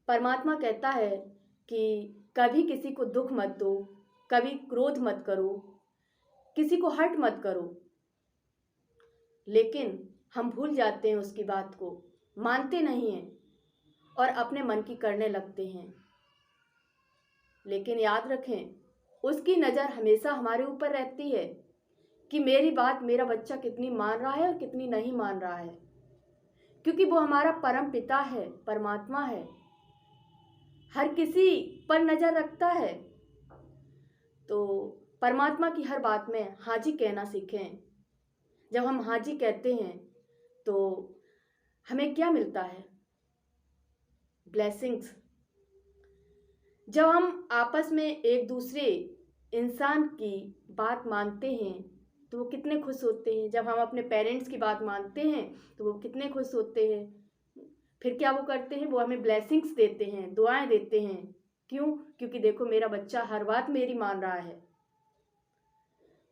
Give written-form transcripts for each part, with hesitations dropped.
परमात्मा कहता है कि कभी किसी को दुख मत दो, कभी क्रोध मत करो, किसी को हर्ट मत करो। लेकिन हम भूल जाते हैं उसकी बात को, मानते नहीं हैं और अपने मन की करने लगते हैं। लेकिन याद रखें, उसकी नज़र हमेशा हमारे ऊपर रहती है कि मेरी बात मेरा बच्चा कितनी मान रहा है और कितनी नहीं मान रहा है, क्योंकि वो हमारा परम पिता है, परमात्मा है, हर किसी पर नज़र रखता है। तो परमात्मा की हर बात में हाँ जी कहना सीखें। जब हम हाँ जी कहते हैं तो हमें क्या मिलता है? ब्लेसिंग्स। जब हम आपस में एक दूसरे इंसान की बात मानते हैं तो वो कितने खुश होते हैं। जब हम अपने पेरेंट्स की बात मानते हैं तो वो कितने खुश होते हैं। फिर क्या वो करते हैं? वो हमें ब्लेसिंग्स देते हैं, दुआएं देते हैं। क्यों? क्योंकि देखो मेरा बच्चा हर बात मेरी मान रहा है।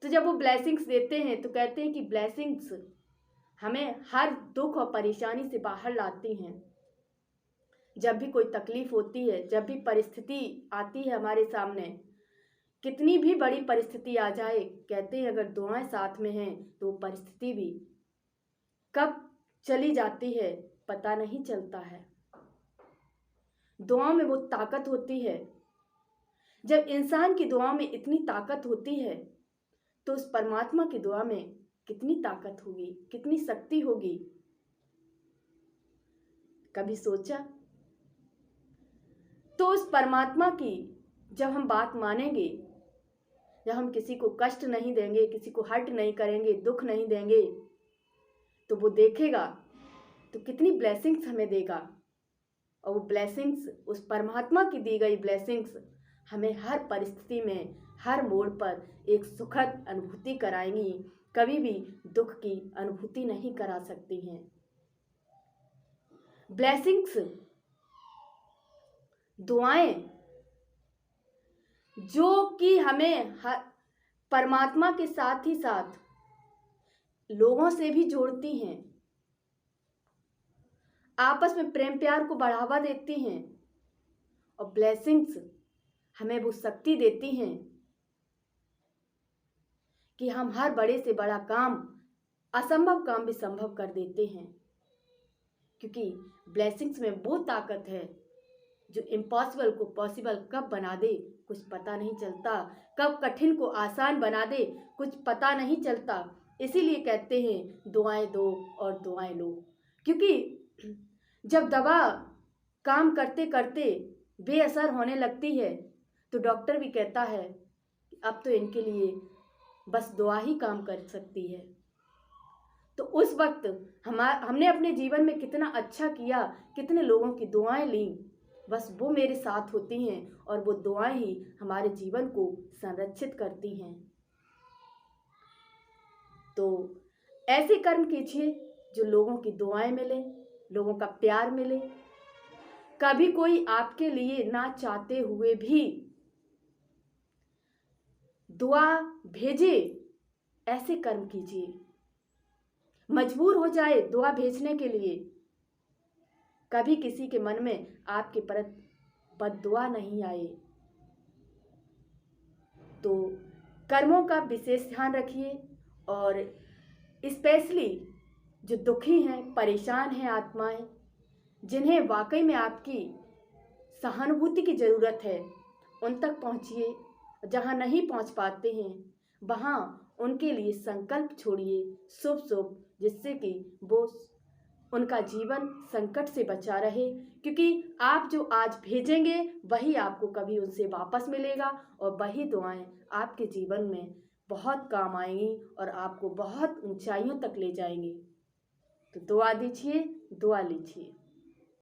तो जब वो ब्लेसिंग्स देते हैं तो कहते हैं कि ब्लेसिंग्स हमें हर दुख और परेशानी से बाहर लाती हैं। जब भी कोई तकलीफ होती है, जब भी परिस्थिति आती है हमारे सामने, कितनी भी बड़ी परिस्थिति आ जाए, कहते हैं अगर दुआएं साथ में हैं तो परिस्थिति भी कब चली जाती है पता नहीं चलता है। दुआओं में वो ताकत होती है। जब इंसान की दुआ में इतनी ताकत होती है तो उस परमात्मा की दुआ में कितनी ताकत होगी, कितनी शक्ति होगी, कभी सोचा? तो उस परमात्मा की जब हम बात मानेंगे, जब हम किसी को कष्ट नहीं देंगे, किसी को हर्ट नहीं करेंगे, दुख नहीं देंगे, तो वो देखेगा तो कितनी ब्लेसिंग्स हमें देगा। और वो ब्लेसिंग्स, उस परमात्मा की दी गई ब्लेसिंग्स हमें हर परिस्थिति में, हर मोड़ पर एक सुखद अनुभूति कराएंगी, कभी भी दुख की अनुभूति नहीं करा सकती हैं। ब्लेसिंग्स, दुआएं जो कि हमें परमात्मा के साथ ही साथ लोगों से भी जोड़ती हैं, आपस में प्रेम प्यार को बढ़ावा देती हैं। और ब्लेसिंग्स हमें वो शक्ति देती हैं कि हम हर बड़े से बड़ा काम, असंभव काम भी संभव कर देते हैं। क्योंकि ब्लेसिंग्स में वो ताकत है जो इम्पॉसिबल को पॉसिबल कब बना दे कुछ पता नहीं चलता, कब कठिन को आसान बना दे कुछ पता नहीं चलता। इसीलिए कहते हैं दुआएं दो और दुआएं लो। क्योंकि जब दवा काम करते करते बेअसर होने लगती है तो डॉक्टर भी कहता है अब तो इनके लिए बस दुआ ही काम कर सकती है। तो उस वक्त हमने अपने जीवन में कितना अच्छा किया, कितने लोगों की दुआएं ली, बस वो मेरे साथ होती हैं और वो दुआएं ही हमारे जीवन को संरक्षित करती हैं। तो ऐसे कर्म कीजिए जो लोगों की दुआएं मिले, लोगों का प्यार मिले। कभी कोई आपके लिए ना चाहते हुए भी दुआ भेजे, ऐसे कर्म कीजिए। मजबूर हो जाए दुआ भेजने के लिए, कभी किसी के मन में आपके प्रति बद्दुआ नहीं आए। तो कर्मों का विशेष ध्यान रखिए। और स्पेशली जो दुखी हैं, परेशान हैं आत्माएं, जिन्हें वाकई में आपकी सहानुभूति की ज़रूरत है, उन तक पहुंचिए। जहां नहीं पहुंच पाते हैं वहां उनके लिए संकल्प छोड़िए शुभ शुभ, जिससे कि वो उनका जीवन संकट से बचा रहे। क्योंकि आप जो आज भेजेंगे वही आपको कभी उनसे वापस मिलेगा और वही दुआएं आपके जीवन में बहुत काम आएंगी और आपको बहुत ऊंचाइयों तक ले जाएंगी। तो दुआ दीजिए, दुआ लीजिए।